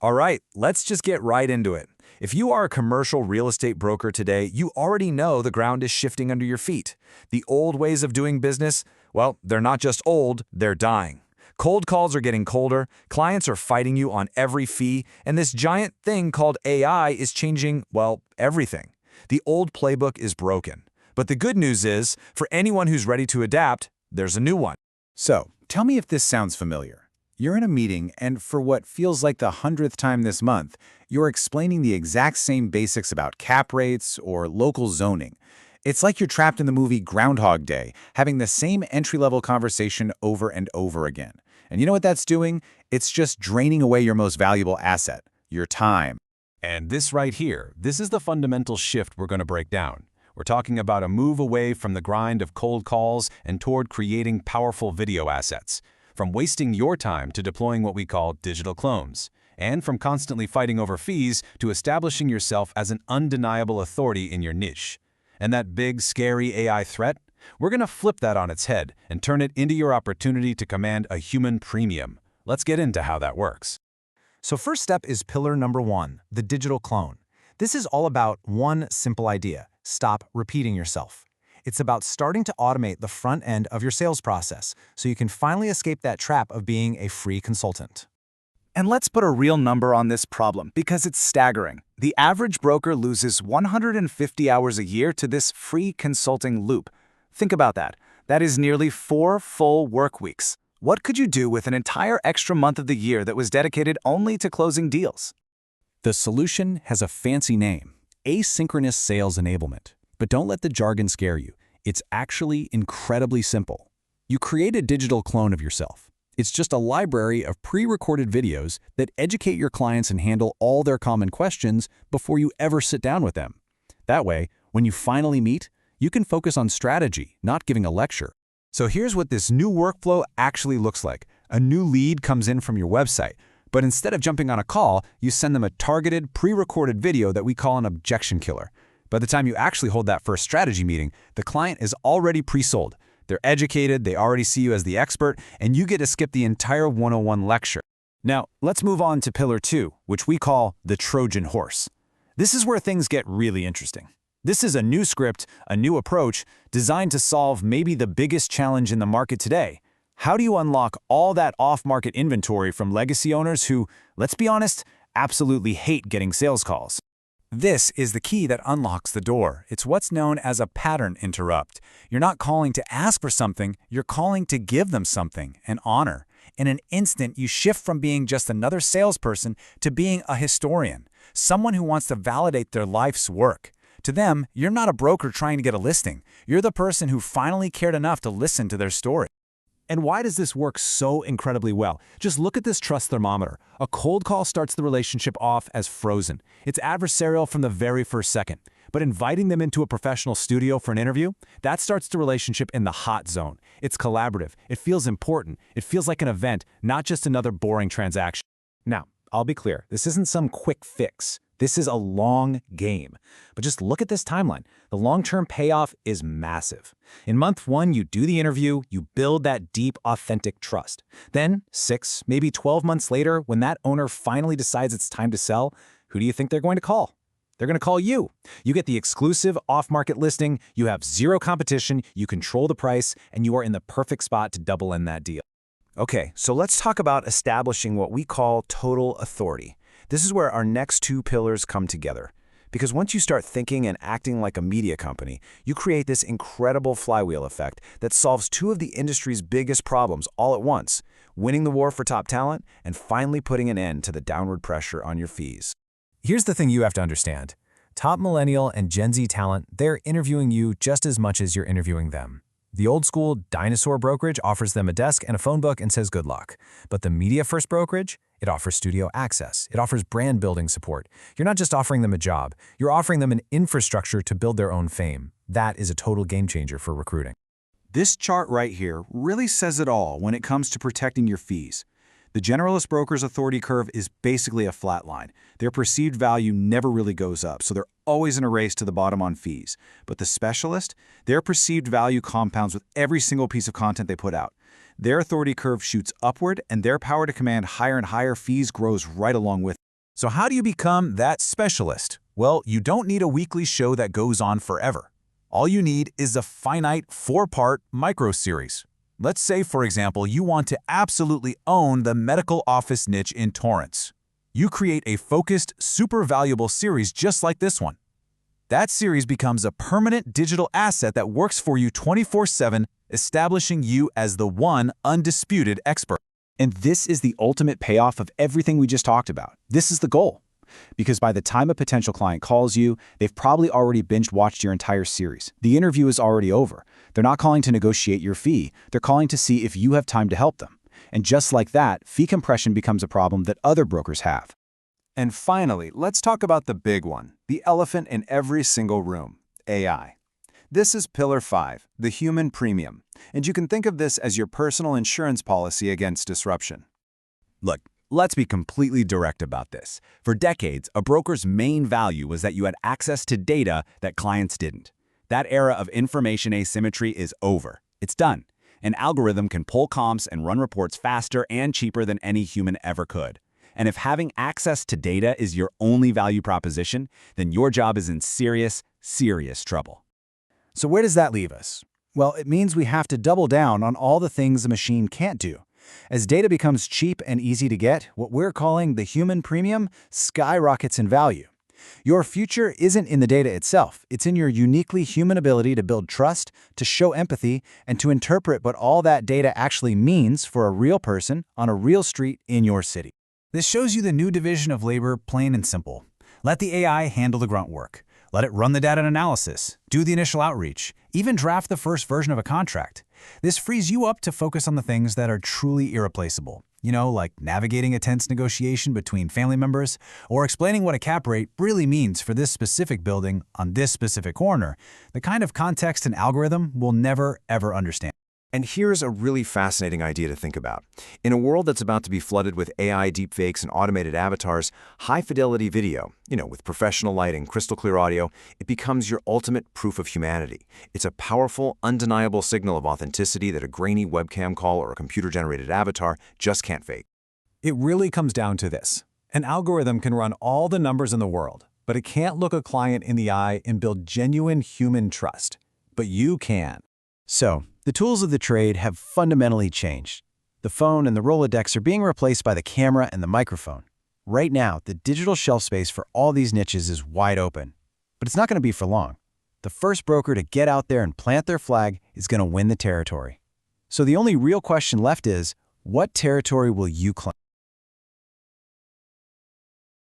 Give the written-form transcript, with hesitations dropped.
All right, let's just get right into it. If you are a commercial real estate broker today, you already know the ground is shifting under your feet. The old ways of doing business, well, they're not just old, they're dying. Cold calls are getting colder, clients are fighting you on every fee, and this giant thing called AI is changing, well, everything. The old playbook is broken. But the good news is, for anyone who's ready to adapt, there's a new one. So, tell me if this sounds familiar. You're in a meeting, and for what feels like the 100th time this month, you're explaining the exact same basics about cap rates or local zoning. It's like you're trapped in the movie Groundhog Day, having the same entry-level conversation over and over again. And you know what that's doing? It's just draining away your most valuable asset, your time. And this right here, this is the fundamental shift we're going to break down. We're talking about a move away from the grind of cold calls and toward creating powerful video assets. From wasting your time to deploying what we call digital clones, and from constantly fighting over fees to establishing yourself as an undeniable authority in your niche. And that big, scary AI threat? We're going to flip that on its head and turn it into your opportunity to command a human premium. Let's get into how that works. So first step is pillar number 1, the digital clone. This is all about one simple idea: stop repeating yourself. It's about starting to automate the front end of your sales process so you can finally escape that trap of being a free consultant. And let's put a real number on this problem because it's staggering. The average broker loses 150 hours a year to this free consulting loop. Think about that. That is nearly 4 full work weeks. What could you do with an entire extra month of the year that was dedicated only to closing deals? The solution has a fancy name: asynchronous sales enablement. But don't let the jargon scare you. It's actually incredibly simple. You create a digital clone of yourself. It's just a library of pre-recorded videos that educate your clients and handle all their common questions before you ever sit down with them. That way, when you finally meet, you can focus on strategy, not giving a lecture. So here's what this new workflow actually looks like. A new lead comes in from your website, but instead of jumping on a call, you send them a targeted, pre-recorded video that we call an objection killer. By the time you actually hold that first strategy meeting, the client is already pre-sold. They're educated, they already see you as the expert, and you get to skip the entire 101 lecture. Now, let's move on to pillar 2, which we call the Trojan Horse. This is where things get really interesting. This is a new script, a new approach, designed to solve maybe the biggest challenge in the market today. How do you unlock all that off-market inventory from legacy owners who, let's be honest, absolutely hate getting sales calls? This is the key that unlocks the door. It's what's known as a pattern interrupt. You're not calling to ask for something, you're calling to give them something, an honor. In an instant, you shift from being just another salesperson to being a historian, someone who wants to validate their life's work. To them, you're not a broker trying to get a listing. You're the person who finally cared enough to listen to their story. And why does this work so incredibly well? Just look at this trust thermometer. A cold call starts the relationship off as frozen. It's adversarial from the very first second. But inviting them into a professional studio for an interview, that starts the relationship in the hot zone. It's collaborative. It feels important. It feels like an event, not just another boring transaction. Now, I'll be clear, this isn't some quick fix. This is a long game. But just look at this timeline. The long-term payoff is massive. In month 1, you do the interview, you build that deep, authentic trust. Then, 6, maybe 12 months later, when that owner finally decides it's time to sell, who do you think they're going to call? They're going to call you. You get the exclusive off-market listing, you have zero competition, you control the price, and you are in the perfect spot to double in that deal. Okay, so let's talk about establishing what we call total authority. This is where our next 2 pillars come together. Because once you start thinking and acting like a media company, you create this incredible flywheel effect that solves 2 of the industry's biggest problems all at once: winning the war for top talent and finally putting an end to the downward pressure on your fees. Here's the thing you have to understand. Top millennial and Gen Z talent, they're interviewing you just as much as you're interviewing them. The old-school dinosaur brokerage offers them a desk and a phone book and says good luck. But the media-first brokerage, it offers studio access. It offers brand-building support. You're not just offering them a job. You're offering them an infrastructure to build their own fame. That is a total game-changer for recruiting. This chart right here really says it all when it comes to protecting your fees. The generalist broker's authority curve is basically a flat line. Their perceived value never really goes up, so they're always in a race to the bottom on fees. But the specialist, their perceived value compounds with every single piece of content they put out. Their authority curve shoots upward, and their power to command higher and higher fees grows right along with it. So how do you become that specialist? Well, you don't need a weekly show that goes on forever. All you need is a finite 4-part micro-series. Let's say, for example, you want to absolutely own the medical office niche in Torrance. You create a focused, super valuable series just like this one. That series becomes a permanent digital asset that works for you 24/7, establishing you as the one undisputed expert. And this is the ultimate payoff of everything we just talked about. This is the goal. Because by the time a potential client calls you, they've probably already binge-watched your entire series. The interview is already over. They're not calling to negotiate your fee. They're calling to see if you have time to help them. And just like that, fee compression becomes a problem that other brokers have. And finally, let's talk about the big one, the elephant in every single room, AI. This is Pillar 5, the human premium, and you can think of this as your personal insurance policy against disruption. Look, let's be completely direct about this. For decades, a broker's main value was that you had access to data that clients didn't. That era of information asymmetry is over. It's done. An algorithm can pull comps and run reports faster and cheaper than any human ever could. And if having access to data is your only value proposition, then your job is in serious, serious trouble. So where does that leave us? Well, it means we have to double down on all the things a machine can't do. As data becomes cheap and easy to get, what we're calling the human premium skyrockets in value. Your future isn't in the data itself. It's in your uniquely human ability to build trust, to show empathy, and to interpret what all that data actually means for a real person on a real street in your city. This shows you the new division of labor, plain and simple. Let the AI handle the grunt work. Let it run the data analysis, do the initial outreach, even draft the first version of a contract. This frees you up to focus on the things that are truly irreplaceable. You know, like navigating a tense negotiation between family members, or explaining what a cap rate really means for this specific building on this specific corner, the kind of context an algorithm will never, ever understand. And here's a really fascinating idea to think about. In a world that's about to be flooded with AI deepfakes and automated avatars, high-fidelity video, with professional lighting, crystal clear audio, it becomes your ultimate proof of humanity. It's a powerful, undeniable signal of authenticity that a grainy webcam call or a computer-generated avatar just can't fake. It really comes down to this. An algorithm can run all the numbers in the world, but it can't look a client in the eye and build genuine human trust. But you can. So, the tools of the trade have fundamentally changed. The phone and the Rolodex are being replaced by the camera and the microphone. Right now, the digital shelf space for all these niches is wide open. But it's not going to be for long. The first broker to get out there and plant their flag is going to win the territory. So the only real question left is, what territory will you claim?